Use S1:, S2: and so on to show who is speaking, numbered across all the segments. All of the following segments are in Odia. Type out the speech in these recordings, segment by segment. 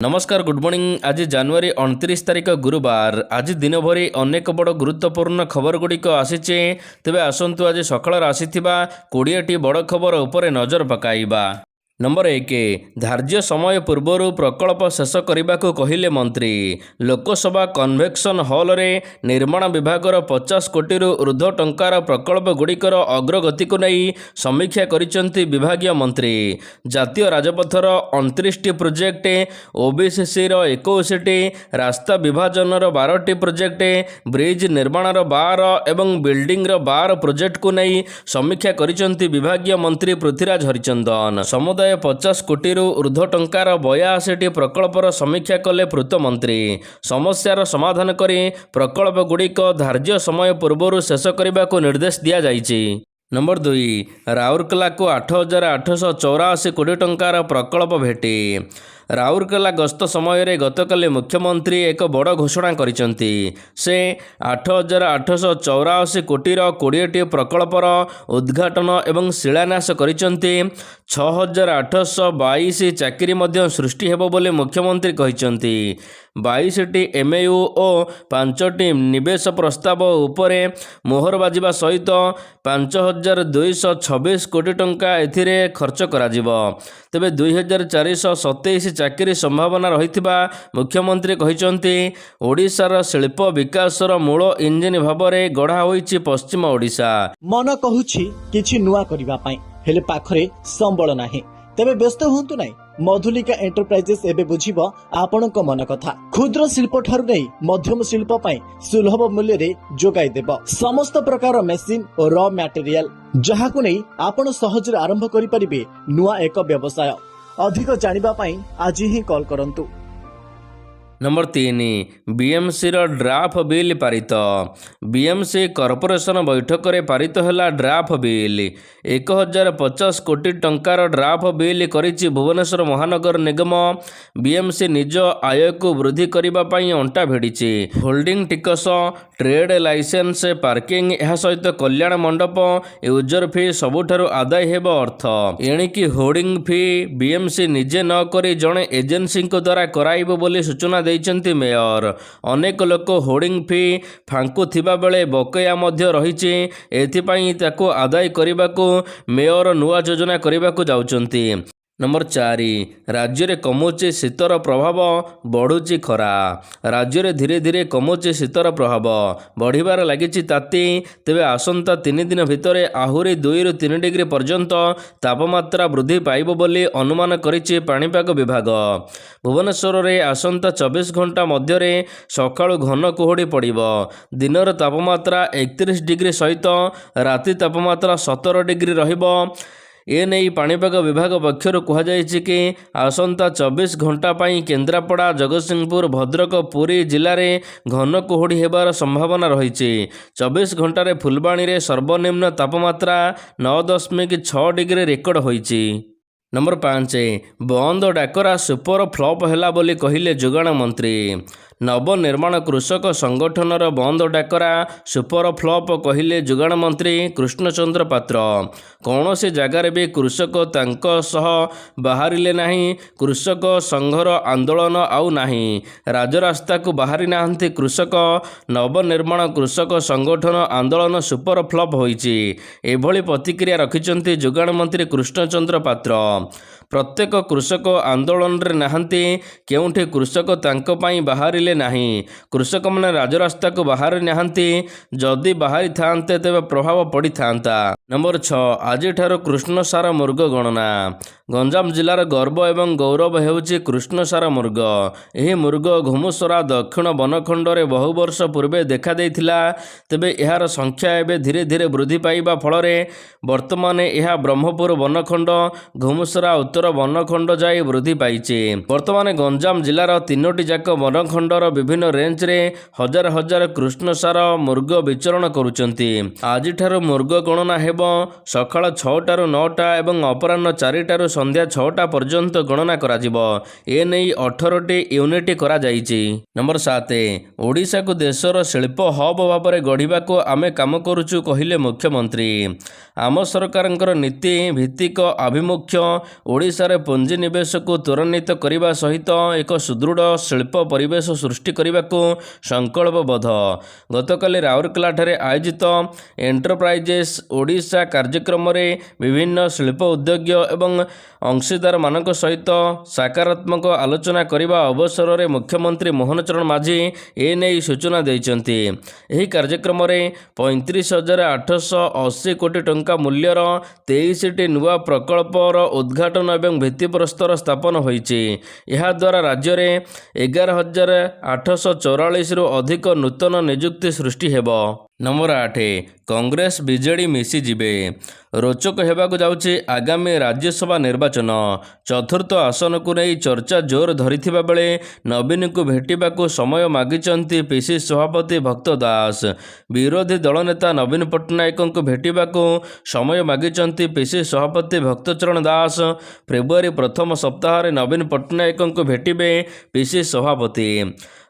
S1: नमस्कार गुड मॉर्निंग। आज जनवरी 29 तारिख गुरुवार। आज दिन भरी अनेक बड़ गुरुत्वपूर्ण खबर गुड़िक आसीचे। तेबे आसंतु आज सकाळ आसीथिबा 20टी बड़ खबर उपरे नजर पकाइबा। नंबर 1 धार्य समय पूर्वर प्रकल्प शेष करने को कहिले मंत्री। लोकसभा कन्वेक्शन हॉल रे निर्माण विभागर 50 कोटी ऊर्ध टंकार प्रकल्प गुड़िकर अग्रगति को नहीं समीक्षा करिसेंती विभागीय मंत्री। जातीय राजपथर 29टी प्रोजेक्ट, ओबीसीसी 21टी, रास्ता विभाजन 12टी प्रोजेक्ट, ब्रिज निर्माण 12 एवं बिल्डिंग 12 प्रोजेक्ट को नहीं समीक्षा करिसेंती विभागीय मंत्री पृथ्वीराज हरिचंदन। समुदाय 50 कोटी ऊर्ध टंकार 82टी प्रकल्पर समीक्षा कले पूर्त मंत्री। समस्यार समाधान करी प्रकल्प गुड़िक धार्य समय पूर्वर शेष करने को निर्देश दिया जाइछि। नंबर 2 राउरकेला को 8,884 कोटी टंकार प्रकल्प भेटी। राउरकेला गस्त समय गतकाली मुख्यमंत्री एक बड़ घोषणा करिसेंती। से 8,884 कोटीर 20टी प्रकल्पर उद्घाटन एवं शिलान्यास करिसेंती। 6,822 चाकरी मध्य सृष्टि हेबो बोली मुख्यमंत्री कहिसेंती। 22टी एमएयू और 5टी निवेश प्रस्ताव उपरे मोहर बाजिबा सहित 5,226 कोटी टंका एथिरे खर्च करा जिवो। तेबे 2,427 चाकरी संभावना रहिथिबा मुख्यमंत्री कहिसेंती। ओडिशार शिल्प विकासर मूल इंजिन भाबरे गढ़ा होईछि पश्चिम ओडिशा।
S2: मन कहुछि किछि नुआ करिबा पई हेले पाखरे संबळ नाही। तेबे व्यस्त हुंतु नाही। मधुलिका एंटरप्राइजेस एबे बुझिबो आपणक मन कथा। क्षुद्र शिल्प ठारु नै मध्यम शिल्प पई सुलभ मूल्य रे जोगाई देबो समस्त प्रकार मेसिन और रॉ मटेरियल, जहाकु नै आपण सहज रे आरंभ करि परिबे नुआ एक व्यवसाय। अधिक जानिबा पई आज ही कॉल करंतु।
S1: नंबर 3 बीएमसी ड्राफ्ट बिल पारित। बीएमसी कॉर्पोरेशन बैठक रे पारित हैला ड्राफ्ट बिल। 1,050 कोटी टंकार ड्राफ्ट बिल करिछि भुवनेश्वर महानगर निगम। बीएमसी निज आय को वृद्धि करबा पई अंटा भिड़िछि। होल्डिंग टिकस, ट्रेड लाइसेंस, पार्किंग यह सहित कल्याण मंडप, यूजर फी सबुठारु आदाय हेबो अर्थ। एणिकी होर्डिंग फी बीएमसी निजे न करी जणे एजेंसी द्वारा कराइबो बोली सूचना देइचंती मेयर। अनेक लोक होर्डिंग फी फांकु थिबा बेले बकया मध्य रहिछि। एथिपाई ताको आदाय करिबाकू मेयर नुआ योजना करिबाकू जाउचंती। नंबर 4 राज्य रे कमुची शीतर प्रभाव, बढ़ुची खरा। राज्य रे धीरे धीरे कमुची शीतर प्रभाव बढ़िबार लागिछि ताती। तेबे आसंता 3 दिन भितरे आहुरी 2 ରୁ 3 डिग्री पर्यंत तापमात्रा वृद्धि पाइबो बोली अनुमान करिछि पाणीपाग विभाग। भुवनेश्वर रे आसंता 24 घंटा मध्य रे सकाळु घन कुहुड़ी पड़िबो। दिनर तापमात्रा 31 डिग्री सहित राति तापमात्रा 17 डिग्री रहिबो। ए नहीं पाणीपाग विभाग पक्षर कहुଯାଇଛି कि आसंता 24 घंटा पाई केन्द्रापड़ा, जगतसिंहपुर, भद्रक, पुरी जिले में घन कुहुड़ी हेबार संभावना रही। 24 घंटे फुलबाणी रे सर्वनिम्न तापमात्रा 9.6 डिग्री रेकर्ड होईछि। नंबर 5 बंद डाकरा सुपर फ्लॉप हैला बोली कहिले जोगाण मंत्री। नवनिर्माण कृषक संगठनर बंद डाकरा सुपर फ्लॉप कहिले जोगाण मंत्री कृष्णचंद्र पात्र। कौन से जगार भी कृषक तांको सह बाहरिले नहीं। कृषक संघर आंदोलन आउ नहीं। राजरास्ता को बाहरी नाहंती कृषक। नवनिर्माण कृषक संगठन आंदोलन सुपर फ्लॉप होईछि। एभली प्रतिक्रिया रखिचंती जोगाण मंत्री कृष्णचंद्र पात्र। प्रत्येक कृषक आंदोलन रे नाहंती। केउठी कृषक तांको पाई बाहरिले नहीं। कृषक माने राजरास्ता को बाहरी नाहंती। जदि बाहरी थांते तेबे प्रभाव पड़ी थांता। नंबर 6 आज ठारो कृष्णसार मृग गणना। गंजाम जिलार गर्व एवं गौरव हेउछि कृष्णसार मृग। एही मृग घुमुसरा दक्षिण बनखंड रे बहु वर्ष पूर्वे देखा देइथिला। तेबे एहार संख्या एबे धीरे धीरे वृद्धि पाइबा फल रे वर्तमान यह ब्रह्मपुर बनखंड, घुमुसरा उत्तर बनखंड जाई वृद्धि पाइछि। वर्तमान गंजाम जिलार 3टी जाक बनखंडर विभिन्न रेंज रे हजार हजार कृष्णसार मृग विचरण करुचंती। आज ठारो मृग गणना हेबो सकाळ 6 ରୁ 9 एवं अपराह्न 4 ରୁ संध्या 6 पर्यंत गणना करा जिवो। ए नहीं 18टी यूनिट करा जाइछि। नंबर 7 ओडिशा को देशर शिल्प हब भाव में गढ़ा को आमे काम करुचु कहिले मुख्यमंत्री। आम सरकारंकर नीति भित्तिक आभिमुख्य ଓଡ଼ିଶାରେ ପୁଞ୍ଜିନିବେଶକୁ ତ୍ୱରାନ୍ୱିତ କରିବା ସହିତ ଏକ ସୁଦୃଢ଼ ଶିଳ୍ପ ପରିବେଶ ସୃଷ୍ଟି କରିବାକୁ ସଂକଳ୍ପବଦ୍ଧ। ଗତକାଲି ରାଉରକେଲାଠାରେ ଆୟୋଜିତ ଏଣ୍ଟରପ୍ରାଇଜେସ୍ ଓଡ଼ିଶା କାର୍ଯ୍ୟକ୍ରମରେ ବିଭିନ୍ନ ଶିଳ୍ପ ଉଦ୍ୟୋଗ ଏବଂ ଅଂଶୀଦାରମାନଙ୍କ ସହିତ ସକାରାତ୍ମକ ଆଲୋଚନା କରିବା ଅବସରରେ ମୁଖ୍ୟମନ୍ତ୍ରୀ ମୋହନ ଚରଣ ମାଝୀ ଏନେଇ ସୂଚନା ଦେଇଛନ୍ତି। ଏହି କାର୍ଯ୍ୟକ୍ରମରେ 35,880 କୋଟି ଟଙ୍କା ମୂଲ୍ୟର 23ଟି ନୂଆ ପ୍ରକଳ୍ପର ଉଦ୍ଘାଟନ ଏବଂ ଭିତ୍ତିପ୍ରସ୍ତର ସ୍ଥାପନ ହୋଇଛି। ଏହାଦ୍ୱାରା ରାଜ୍ୟରେ 11,844ରୁ ଅଧିକ ନୂତନ ନିଯୁକ୍ତି ସୃଷ୍ଟି ହେବ। ନମ୍ବର 8 କଂଗ୍ରେସ ବିଜେଡି ମିଶିଯିବେ। ରୋଚକ ହେବାକୁ ଯାଉଛି ଆଗାମୀ ରାଜ୍ୟସଭା ନିର୍ବାଚନ। ଚତୁର୍ଥ ଆସନକୁ ନେଇ ଚର୍ଚ୍ଚା ଜୋର ଧରିଥିବା ବେଳେ ନବୀନଙ୍କୁ ଭେଟିବାକୁ ସମୟ ମାଗିଛନ୍ତି ପିସିସି ସଭାପତି ଭକ୍ତ ଦାସ। ବିରୋଧୀ ଦଳ ନେତା ନବୀନ ପଟ୍ଟନାୟକଙ୍କୁ ଭେଟିବାକୁ ସମୟ ମାଗିଛନ୍ତି ପିସିସି ସଭାପତି ଭକ୍ତଚରଣ ଦାସ। ଫେବୃଆରୀ ପ୍ରଥମ ସପ୍ତାହରେ ନବୀନ ପଟ୍ଟନାୟକଙ୍କୁ ଭେଟିବେ ପିସିସି ସଭାପତି।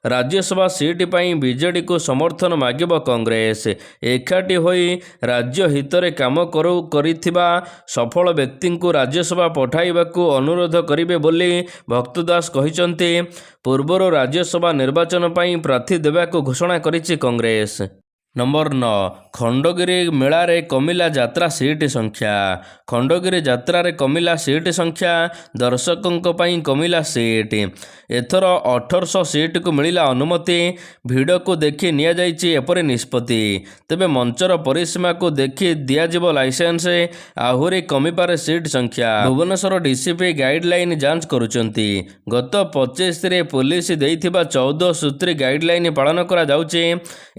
S1: ରାଜ୍ୟସଭା ସିଟ୍ ପାଇଁ ବିଜେଡିକୁ ସମର୍ଥନ ମାଗିବ କଂଗ୍ରେସ। ଏକାଠି ହୋଇ ରାଜ୍ୟ ହିତରେ କାମ କରିଥିବା ସଫଳ ବ୍ୟକ୍ତିଙ୍କୁ ରାଜ୍ୟସଭା ପଠାଇବାକୁ ଅନୁରୋଧ କରିବେ ବୋଲି ଭକ୍ତ ଦାସ କହିଛନ୍ତି। ପୂର୍ବରୁ ରାଜ୍ୟସଭା ନିର୍ବାଚନ ପାଇଁ ପ୍ରାର୍ଥୀ ଦେବାକୁ ଘୋଷଣା କରିଛି କଂଗ୍ରେସ। ନମ୍ବର 9 ଖଣ୍ଡଗିରି ମେଳାରେ କମିଲା ଯାତ୍ରା ସିଟ୍ ସଂଖ୍ୟା। ଖଣ୍ଡଗିରି ଯାତ୍ରାରେ କମିଲା ସିଟ୍ ସଂଖ୍ୟା, ଦର୍ଶକଙ୍କ ପାଇଁ କମିଲା ସିଟ୍। ଏଥର 1800 ସିଟ୍କୁ ମିଳିଲା ଅନୁମତି। ଭିଡ଼କୁ ଦେଖି ନିଆଯାଇଛି ଏପରି ନିଷ୍ପତ୍ତି। ତେବେ ମଞ୍ଚର ପରିସୀମାକୁ ଦେଖି ଦିଆଯିବ ଲାଇସେନ୍ସ। ଆହୁରି କମିପାରେ ସିଟ୍ ସଂଖ୍ୟା। ଭୁବନେଶ୍ୱର ଡିସିପି ଗାଇଡ୍ଲାଇନ୍ ଯାଞ୍ଚ କରୁଛନ୍ତି। ଗତ 25ରେ ପୋଲିସ ଦେଇଥିବା 14 ସୂତ୍ରୀ ଗାଇଡ୍ଲାଇନ୍ ପାଳନ କରାଯାଉଛି।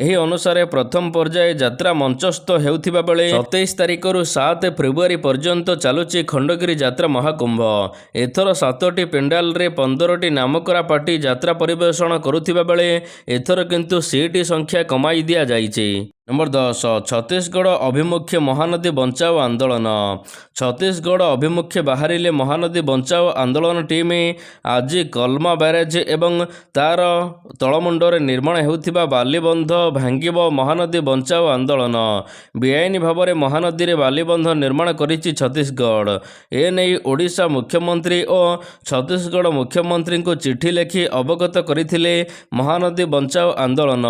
S1: ଏହି ଅନୁସାରେ ପ୍ରଥମ ପର୍ଯ୍ୟାୟ ଯାତ୍ରା ମଞ୍ଚସ୍ଥ ହେଉଥିବା ବେଳେ 27 ତାରିଖରୁ 7 ଫେବୃଆରୀ ପର୍ଯ୍ୟନ୍ତ ଚାଲୁଛି ଖଣ୍ଡଗିରି ଯାତ୍ରା ମହାକୁମ୍ଭ। ଏଥର 7ଟି ପେଣ୍ଡାଲରେ 15ଟି ନାମକରା ପାର୍ଟି ଯାତ୍ରା ପରିବେଷଣ କରୁଥିବା ବେଳେ ଏଥର କିନ୍ତୁ ସିଟ୍ ସଂଖ୍ୟା କମାଇ ଦିଆଯାଇଛି। ନମ୍ବର 10 ଛତିଶଗଡ଼ ଅଭିମୁଖେ ମହାନଦୀ ବଞ୍ଚାଓ ଆନ୍ଦୋଳନ। ଛତିଶଗଡ଼ ଅଭିମୁଖେ ବାହାରିଲେ ମହାନଦୀ ବଞ୍ଚାଓ ଆନ୍ଦୋଳନ ଟିମ୍। ଆଜି କଲମା ବ୍ୟାରେଜ ଏବଂ ତାର ତଳମୁଣ୍ଡରେ ନିର୍ମାଣ ହେଉଥିବା ବାଲିବନ୍ଧ ଭାଙ୍ଗିବ ମହାନଦୀ ବଞ୍ଚାଓ ଆନ୍ଦୋଳନ। ବେଆଇନ ଭାବରେ ମହାନଦୀରେ ବାଲିବନ୍ଧ ନିର୍ମାଣ କରିଛି ଛତିଶଗଡ଼। ଏନେଇ ଓଡ଼ିଶା ମୁଖ୍ୟମନ୍ତ୍ରୀ ଓ ଛତିଶଗଡ଼ ମୁଖ୍ୟମନ୍ତ୍ରୀଙ୍କୁ ଚିଠି ଲେଖି ଅବଗତ କରିଥିଲେ ମହାନଦୀ ବଞ୍ଚାଓ ଆନ୍ଦୋଳନ।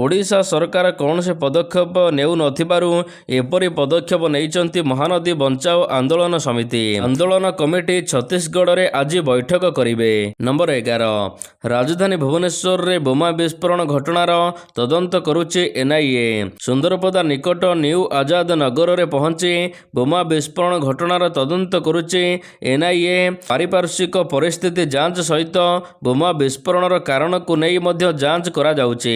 S1: ଓଡ଼ିଶା ସରକାର କୌଣସି ପଦକ୍ଷେପ ନେଉନଥିବାରୁ ଏପରି ପଦକ୍ଷେପ ନେଇଛନ୍ତି ମହାନଦୀ ବଞ୍ଚାଓ ଆନ୍ଦୋଳନ ସମିତି। ଆନ୍ଦୋଳନ କମିଟି ଛତିଶଗଡ଼ରେ ଆଜି ବୈଠକ କରିବେ। ନମ୍ବର 11 ରାଜଧାନୀ ଭୁବନେଶ୍ୱରରେ ବୋମା ବିସ୍ଫୋରଣ ଘଟଣାର ତଦନ୍ତ କରୁଛି ଏନ୍ଆଇଏ। ସୁନ୍ଦରପଦା ନିକଟ ନ୍ୟୁ ଆଜାଦ ନଗରରେ ପହଞ୍ଚି ବୋମା ବିସ୍ଫୋରଣ ଘଟଣାର ତଦନ୍ତ କରୁଛି ଏନ୍ଆଇଏ। ପାରିପାର୍ଶ୍ୱିକ ପରିସ୍ଥିତି ଯାଞ୍ଚ ସହିତ ବୋମା ବିସ୍ଫୋରଣର କାରଣକୁ ନେଇ ମଧ୍ୟ ଯାଞ୍ଚ କରାଯାଉଛି।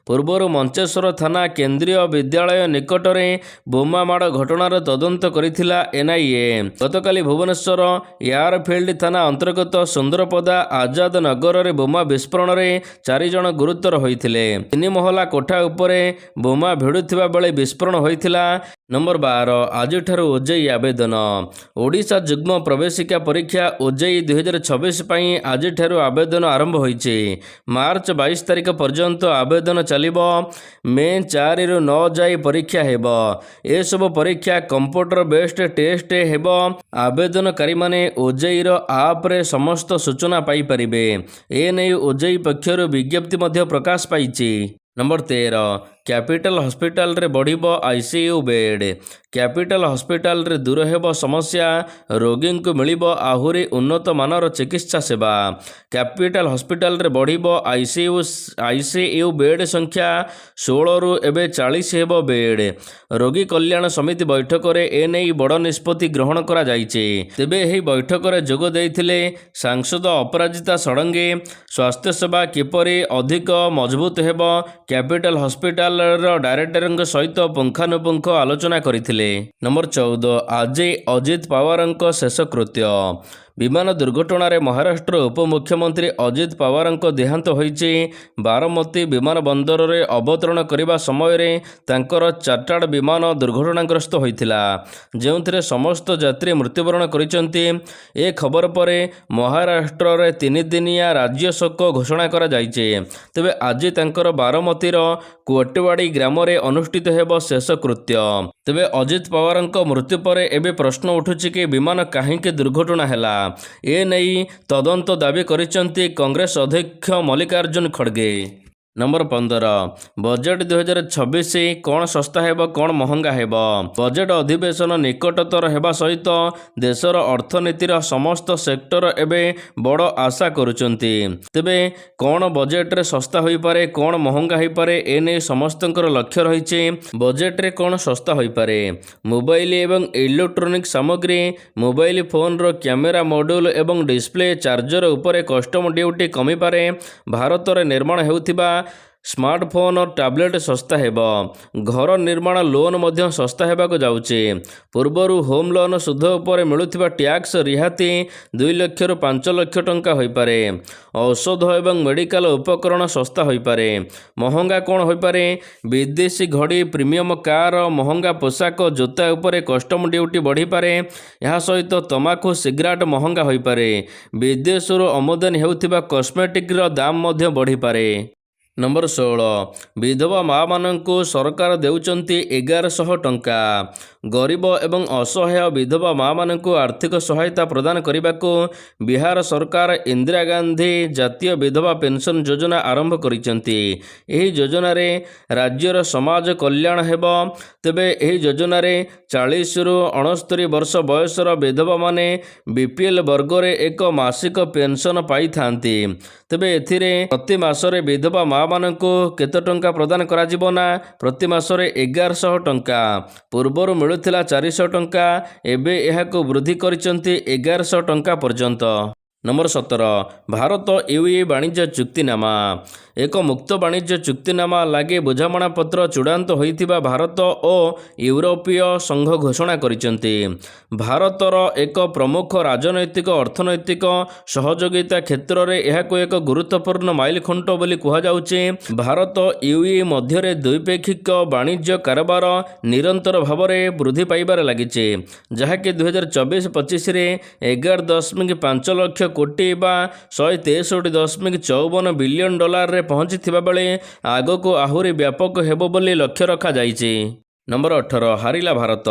S1: ପୂର୍ବରୁ ମଞ୍ଚେଶ୍ୱର ଥାନା କେନ୍ଦ୍ରୀୟ ବିଦ୍ୟାଳୟ ନିକଟରେ ବୋମା ମାଡ଼ ଘଟଣାର ତଦନ୍ତ କରିଥିଲା ଏନ୍ଆଇଏ। ଗତକାଲି ଭୁବନେଶ୍ୱର ଏୟାରଫିଲ୍ଡ ଥାନା ଅନ୍ତର୍ଗତ ସୁନ୍ଦରପଦା ଆଜାଦ ନଗରରେ ବୋମା ବିସ୍ଫୋରଣରେ 4 ଜଣ ଗୁରୁତର ହୋଇଥିଲେ। 3 ମହଲା କୋଠା ଉପରେ ବୋମା ଭିଡୁଥିବା ବେଳେ ବିସ୍ଫୋରଣ ହୋଇଥିଲା। ନମ୍ବର 12 ଆଜିଠାରୁ ଓଜେଇ ଆବେଦନ। ଓଡ଼ିଶା ଯୁଗ୍ମ ପ୍ରବେଶିକା ପରୀକ୍ଷା ଓଜେଇ 2026 ପାଇଁ ଆଜିଠାରୁ ଆବେଦନ ଆରମ୍ଭ ହୋଇଛି। ମାର୍ଚ୍ଚ 22 ତାରିଖ ପର୍ଯ୍ୟନ୍ତ ଆବେଦନ ଚାଲିବ। ମେ 4ରୁ 9 ଯାଏ ପରୀକ୍ଷା ହେବ। ଏସବୁ ପରୀକ୍ଷା କମ୍ପ୍ୟୁଟର ବେସ୍ଡ ଟେଷ୍ଟ ହେବ। ଆବେଦନକାରୀମାନେ ଓଜେଇର ଆପ୍ରେ ସମସ୍ତ ସୂଚନା ପାଇପାରିବେ। ଏନେଇ ଓଜେଇ ପକ୍ଷରୁ ବିଜ୍ଞପ୍ତି ମଧ୍ୟ ପ୍ରକାଶ ପାଇଛି। ନମ୍ବର 13 କ୍ୟାପିଟାଲ ହସ୍ପିଟାଲରେ ବଢ଼ିବ ଆଇସିୟୁ ବେଡ୍। କ୍ୟାପିଟାଲ ହସ୍ପିଟାଲରେ ଦୂର ହେବ ସମସ୍ୟା, ରୋଗୀଙ୍କୁ ମିଳିବ ଆହୁରି ଉନ୍ନତ ମାନର ଚିକିତ୍ସା ସେବା। କ୍ୟାପିଟାଲ ହସ୍ପିଟାଲରେ ବଢ଼ିବ ଆଇସିୟୁ ବେଡ୍ ସଂଖ୍ୟା। 16ରୁ ଏବେ 40 ହେବ ବେଡ୍। ରୋଗୀ କଲ୍ୟାଣ ସମିତି ବୈଠକରେ ଏନେଇ ବଡ଼ ନିଷ୍ପତ୍ତି ଗ୍ରହଣ କରାଯାଇଛି। ତେବେ ଏହି ବୈଠକରେ ଯୋଗ ଦେଇଥିଲେ ସାଂସଦ ଅପରାଜିତା ଷଡ଼ଙ୍ଗୀ। ସ୍ୱାସ୍ଥ୍ୟସେବା କିପରି ଅଧିକ ମଜବୁତ ହେବ କ୍ୟାପିଟାଲ ହସ୍ପିଟାଲର ଡାଇରେକ୍ଟରଙ୍କ ସହିତ ପୁଙ୍ଖାନୁପୁଙ୍ଖ ଆଲୋଚନା କରିଥିଲେ। ନମ୍ବର 14 ଆଜି ଅଜିତ ପାୱାରଙ୍କ ଶେଷକୃତ୍ୟ। ବିମାନ ଦୁର୍ଘଟଣାରେ ମହାରାଷ୍ଟ୍ର ଉପମୁଖ୍ୟମନ୍ତ୍ରୀ ଅଜିତ ପାୱାରଙ୍କ ଦେହାନ୍ତ ହୋଇଛି। ବାରମତୀ ବିମାନ ବନ୍ଦରରେ ଅବତରଣ କରିବା ସମୟରେ ତାଙ୍କର ଚାର୍ଟାର୍ଡ ବିମାନ ଦୁର୍ଘଟଣାଗ୍ରସ୍ତ ହୋଇଥିଲା, ଯେଉଁଥିରେ ସମସ୍ତ ଯାତ୍ରୀ ମୃତ୍ୟୁବରଣ କରିଛନ୍ତି। ଏ ଖବର ପରେ ମହାରାଷ୍ଟ୍ରରେ 3 ଦିନିଆ ରାଜ୍ୟ ଶୋକ ଘୋଷଣା କରାଯାଇଛି। ତେବେ ଆଜି ତାଙ୍କର ବାରମତୀର କୋଟୱାଡି ଗ୍ରାମରେ ଅନୁଷ୍ଠିତ ହେବ ଶେଷକୃତ୍ୟ। ତେବେ ଅଜିତ ପାୱାରଙ୍କ ମୃତ୍ୟୁ ପରେ ଏବେ ପ୍ରଶ୍ନ ଉଠୁଛି କି ବିମାନ କାହିଁକି ଦୁର୍ଘଟଣା ହେଲା। ଏ ନେଇ ତଦନ୍ତ ଦାବି କରିଛନ୍ତି କଂଗ୍ରେସ ଅଧ୍ୟକ୍ଷ ମଲ୍ଲିକାର୍ଜୁନ ଖଡ଼ଗେ। ନମ୍ବର 15 ବଜେଟ୍ 2026 କ'ଣ ଶସ୍ତା ହେବ କ'ଣ ମହଙ୍ଗା ହେବ। ବଜେଟ୍ ଅଧିବେଶନ ନିକଟତର ହେବା ସହିତ ଦେଶର ଅର୍ଥନୀତିର ସମସ୍ତ ସେକ୍ଟର ଏବେ ବଡ଼ ଆଶା କରୁଛନ୍ତି। ତେବେ କ'ଣ ବଜେଟ୍ରେ ଶସ୍ତା ହୋଇପାରେ କ'ଣ ମହଙ୍ଗା ହୋଇପାରେ ଏ ନେଇ ସମସ୍ତଙ୍କର ଲକ୍ଷ୍ୟ ରହିଛି। ବଜେଟ୍ରେ କ'ଣ ଶସ୍ତା ହୋଇପାରେ। ମୋବାଇଲ ଏବଂ ଇଲେକ୍ଟ୍ରୋନିକ୍ ସାମଗ୍ରୀ, ମୋବାଇଲ ଫୋନର କ୍ୟାମେରା ମଡ୍ୟୁଲ ଏବଂ ଡିସପ୍ଲେ ଚାର୍ଜର ଉପରେ କଷ୍ଟମ ଡ୍ୟୁଟି କମିପାରେ। ଭାରତରେ ନିର୍ମାଣ ହେଉଥିବା ସ୍ମାର୍ଟଫୋନ ଓ ଟ୍ୟାବଲେଟ୍ ଶସ୍ତା ହେବ। ଘର ନିର୍ମାଣ ଲୋନ୍ ମଧ୍ୟ ଶସ୍ତା ହେବାକୁ ଯାଉଛି। ପୂର୍ବରୁ ହୋମ୍ ଲୋନ୍ ସୁଧ ଉପରେ ମିଳୁଥିବା ଟ୍ୟାକ୍ସ ରିହାତି 2 ଲକ୍ଷରୁ 5 ଲକ୍ଷ ଟଙ୍କା ହୋଇପାରେ। ଔଷଧ ଏବଂ ମେଡ଼ିକାଲ ଉପକରଣ ଶସ୍ତା ହୋଇପାରେ। ମହଙ୍ଗା କ'ଣ ହୋଇପାରେ। ବିଦେଶୀ ଘଡ଼ି, ପ୍ରିମିୟମ କାର୍, ମହଙ୍ଗା ପୋଷାକ, ଜୋତା ଉପରେ କଷ୍ଟମ ଡ୍ୟୁଟି ବଢ଼ିପାରେ। ଏହା ସହିତ ତମାଖୁ, ସିଗାରେଟ୍ ମହଙ୍ଗା ହୋଇପାରେ। ବିଦେଶରୁ ଆମଦାନୀ ହେଉଥିବା କସ୍ମେଟିକ୍ର ଦାମ ମଧ୍ୟ ବଢ଼ିପାରେ। ନମ୍ବର 16 ବିଧବା ମାଆମାନଙ୍କୁ ସରକାର ଦେଉଛନ୍ତି 1100 ଟଙ୍କା। ଗରିବ ଏବଂ ଅସହାୟ ବିଧବା ମାଆମାନଙ୍କୁ ଆର୍ଥିକ ସହାୟତା ପ୍ରଦାନ କରିବାକୁ ବିହାର ସରକାର ଇନ୍ଦିରା ଗାନ୍ଧୀ ଜାତୀୟ ବିଧବା ପେନ୍ସନ୍ ଯୋଜନା ଆରମ୍ଭ କରିଛନ୍ତି। ଏହି ଯୋଜନାରେ ରାଜ୍ୟର ସମାଜ କଲ୍ୟାଣ ହେବ। ତେବେ ଏହି ଯୋଜନାରେ 40ରୁ 69 ବର୍ଷ ବୟସର ବିଧବାମାନେ BPL ବର୍ଗରେ ଏକ ମାସିକ ପେନ୍ସନ୍ ପାଇଥାନ୍ତି। ତେବେ ଏଥିରେ ପ୍ରତି ମାସରେ ବିଧବା ମାଆମାନଙ୍କୁ କେତେ ଟଙ୍କା ପ୍ରଦାନ କରାଯିବ ନା ପ୍ରତି ମାସରେ 1100 ଟଙ୍କା। ପୂର୍ବରୁ ମିଳୁଥିଲା 400 ଟଙ୍କା। ଏବେ ଏହାକୁ ବୃଦ୍ଧି କରିଛନ୍ତି 1100 ଟଙ୍କା ପର୍ଯ୍ୟନ୍ତ। ନମ୍ବର 17 ଭାରତ UE ବାଣିଜ୍ୟ ଚୁକ୍ତିନାମା। ଏକ ମୁକ୍ତ ବାଣିଜ୍ୟ ଚୁକ୍ତିନାମା ଲାଗି ବୁଝାମଣାପତ୍ର ଚୂଡ଼ାନ୍ତ ହୋଇଥିବା ଭାରତ ଓ ୟୁରୋପୀୟ ସଂଘ ଘୋଷଣା କରିଛନ୍ତି। ଭାରତର ଏକ ପ୍ରମୁଖ ରାଜନୈତିକ ଅର୍ଥନୈତିକ ସହଯୋଗିତା କ୍ଷେତ୍ରରେ ଏହାକୁ ଏକ ଗୁରୁତ୍ୱପୂର୍ଣ୍ଣ ମାଇଲଖୁଣ୍ଟ ବୋଲି କୁହାଯାଉଛି। ଭାରତ UE ମଧ୍ୟରେ ଦ୍ୱିପାକ୍ଷିକ ବାଣିଜ୍ୟ କାରବାର ନିରନ୍ତର ଭାବରେ ବୃଦ୍ଧି ପାଇବାରେ ଲାଗିଛି, ଯାହାକି 2024-25ରେ 11.5 ଲକ୍ଷ କୋଟି ବା 163.54 ବିଲିୟନ ଡଲାରରେ ପହଞ୍ଚିଥିବା ବେଳେ ଆଗକୁ ଆହୁରି ବ୍ୟାପକ ହେବ ବୋଲି ଲକ୍ଷ୍ୟ ରଖାଯାଇଛି। ନମ୍ବର 18 ହାରିଲା ଭାରତ।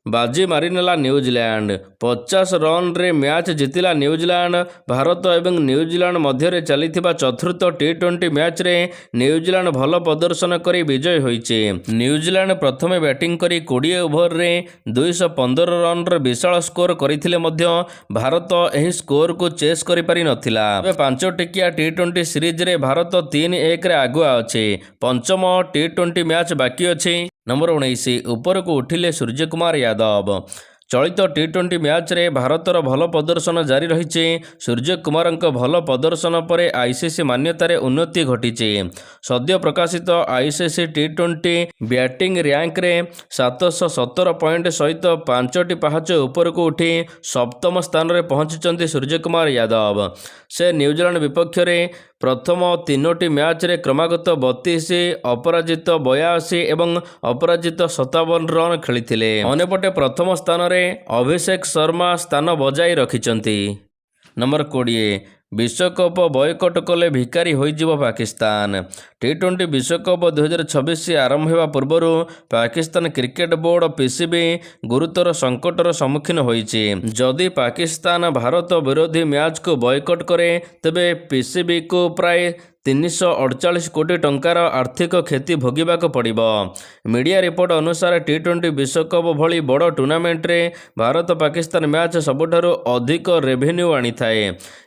S1: ବାଜି ମାରିନେଲା ନ୍ୟୁଜିଲ୍ୟାଣ୍ଡ। 50 ରନ୍ରେ ମ୍ୟାଚ୍ ଜିତିଲା ନ୍ୟୁଜିଲ୍ୟାଣ୍ଡ। ଭାରତ ଏବଂ ନ୍ୟୁଜିଲ୍ୟାଣ୍ଡ ମଧ୍ୟରେ ଚାଲିଥିବା ଚତୁର୍ଥ T20 ମ୍ୟାଚ୍ରେ ନ୍ୟୁଜିଲ୍ୟାଣ୍ଡ ଭଲ ପ୍ରଦର୍ଶନ କରି ବିଜୟୀ ହୋଇଛି। ନ୍ୟୁଜିଲ୍ୟାଣ୍ଡ ପ୍ରଥମେ ବ୍ୟାଟିଂ କରି 20 ଓଭରରେ 215 ରନ୍ର ବିଶାଳ ସ୍କୋର କରିଥିଲେ ମଧ୍ୟ ଭାରତ ଏହି ସ୍କୋରକୁ ଚେସ୍ କରିପାରିନଥିଲା। ଏବେ 5 ଟିକିଆ T20 ସିରିଜରେ ଭାରତ 3-1ରେ ଆଗୁଆ ଅଛି। ପଞ୍ଚମ T20 ମ୍ୟାଚ୍ ବାକି ଅଛି। ନମ୍ବର 19 ଉପରକୁ ଉଠିଲେ ସୂର୍ଯ୍ୟକୁମାର ୟାଦବ। ଚଳିତ T20 ମ୍ୟାଚ୍ରେ ଭାରତର ଭଲ ପ୍ରଦର୍ଶନ ଜାରି ରହିଛି। ସୂର୍ଯ୍ୟକୁମାରଙ୍କ ଭଲ ପ୍ରଦର୍ଶନ ପରେ ICC ମାନ୍ୟତାରେ ଉନ୍ନତି ଘଟିଛି। ସଦ୍ୟ ପ୍ରକାଶିତ ICC T20 ବ୍ୟାଟିଂ ର୍ୟାଙ୍କରେ 717 ପଏଣ୍ଟ ସହିତ 5ଟି ପାହାଚ ଉପରକୁ ଉଠି ସପ୍ତମ ସ୍ଥାନରେ ପହଞ୍ଚିଛନ୍ତି ସୂର୍ଯ୍ୟକୁମାର ୟାଦବ। ସେ ନ୍ୟୁଜିଲ୍ୟାଣ୍ଡ ବିପକ୍ଷରେ ପ୍ରଥମ 3ଟି ମ୍ୟାଚ୍ରେ କ୍ରମାଗତ 32, ଅପରାଜିତ 82 ଏବଂ ଅପରାଜିତ 57 ରନ୍ ଖେଳିଥିଲେ। ଅନ୍ୟପଟେ ପ୍ରଥମ ସ୍ଥାନରେ ଅଭିଷେକ ଶର୍ମା ସ୍ଥାନ ବଜାଇ ରଖିଛନ୍ତି। ନମ୍ବର 20 ବିଶ୍ୱକପ ବୟକଟ୍ କଲେ ଭିକାରୀ ହୋଇଯିବ ପାକିସ୍ତାନ। T20 ବିଶ୍ୱକପ 2026 ଆରମ୍ଭ ହେବା ପୂର୍ବରୁ ପାକିସ୍ତାନ କ୍ରିକେଟ ବୋର୍ଡ PCB ଗୁରୁତର ସଂକଟର ସମ୍ମୁଖୀନ ହୋଇଛି। ଯଦି ପାକିସ୍ତାନ ଭାରତ ବିରୋଧୀ ମ୍ୟାଚ୍କୁ ବୟକଟ୍ କରେ ତେବେ PCBକୁ ପ୍ରାୟ 348 କୋଟି ଟଙ୍କାର ଆର୍ଥିକ କ୍ଷତି ଭୋଗିବାକୁ ପଡ଼ିବ। ମିଡ଼ିଆ ରିପୋର୍ଟ ଅନୁସାରେ T20 ବିଶ୍ୱକପ ଭଳି ବଡ଼ ଟୁର୍ଣ୍ଣାମେଣ୍ଟରେ ଭାରତ ପାକିସ୍ତାନ ମ୍ୟାଚ୍ ସବୁଠାରୁ ଅଧିକ ରେଭିନ୍ୟୁ ଆଣିଥାଏ।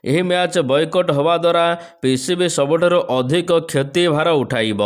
S1: ଏହି ମ୍ୟାଚ୍ ବୟକଟ୍ ହେବା ଦ୍ୱାରା PCB ସବୁଠାରୁ ଅଧିକ କ୍ଷତି ଭାର ଉଠାଇବ।